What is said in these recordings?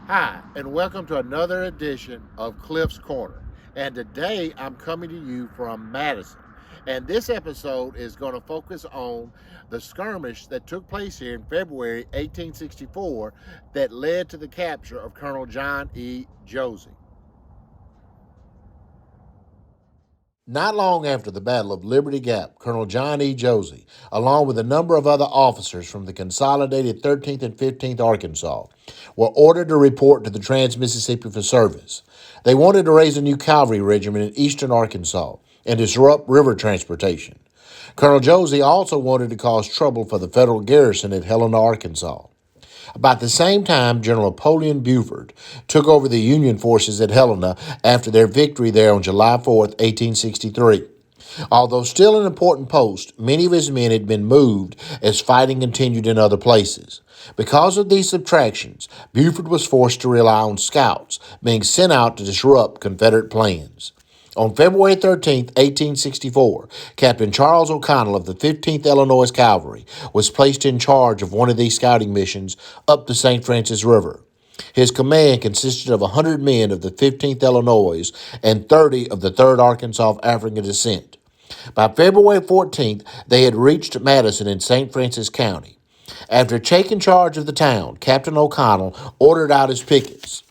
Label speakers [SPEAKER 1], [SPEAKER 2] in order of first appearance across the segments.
[SPEAKER 1] Hi, and welcome to another edition of Cliff's Corner. And today I'm coming to you from Madison. And this episode is going to focus on the skirmish that took place here in February 1864 that led to the capture of Colonel John E. Josey. Not long after the Battle of Liberty Gap, Colonel John E. Josey, along with a number of other officers from the consolidated 13th and 15th Arkansas, were ordered to report to the Trans-Mississippi for service. They wanted to raise a new cavalry regiment in eastern Arkansas and disrupt river transportation. Colonel Josey also wanted to cause trouble for the federal garrison at Helena, Arkansas. About the same time, General Napoleon Buford took over the Union forces at Helena after their victory there on July 4, 1863. Although still an important post, many of his men had been moved as fighting continued in other places. Because of these subtractions, Buford was forced to rely on scouts being sent out to disrupt Confederate plans. On February 13, 1864, Captain Charles O'Connell of the 15th Illinois Cavalry was placed in charge of one of these scouting missions up the St. Francis River. His command consisted of 100 men of the 15th Illinois and 30 of the 3rd Arkansas of African descent. By February 14th, they had reached Madison in St. Francis County. After taking charge of the town, Captain O'Connell ordered out his pickets.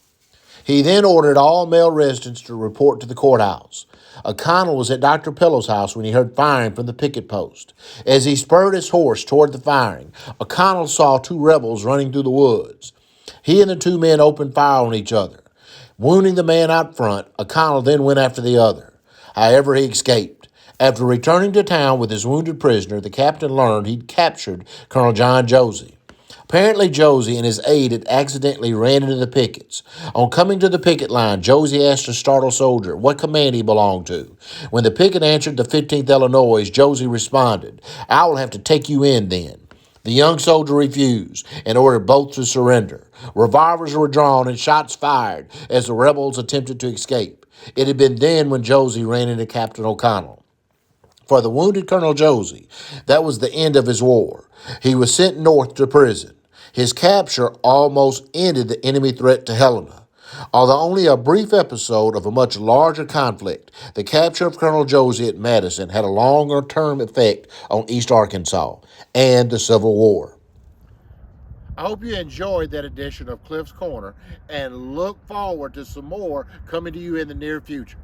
[SPEAKER 1] He then ordered all male residents to report to the courthouse. O'Connell was at Dr. Pillow's house when he heard firing from the picket post. As he spurred his horse toward the firing, O'Connell saw two rebels running through the woods. He and the two men opened fire on each other. Wounding the man out front, O'Connell then went after the other. However, he escaped. After returning to town with his wounded prisoner, the captain learned he'd captured Colonel John Josey. Apparently, Josey and his aide had accidentally ran into the pickets. On coming to the picket line, Josey asked a startled soldier what command he belonged to. When the picket answered the 15th Illinois, Josey responded, "I will have to take you in then." The young soldier refused and ordered both to surrender. Revolvers were drawn and shots fired as the rebels attempted to escape. It had been then when Josey ran into Captain O'Connell. For the wounded Colonel Josey, that was the end of his war. He was sent north to prison. His capture almost ended the enemy threat to Helena. Although only a brief episode of a much larger conflict, the capture of Colonel Josey at Madison had a longer-term effect on East Arkansas and the Civil War. I hope you enjoyed that edition of Cliff's Corner and look forward to some more coming to you in the near future.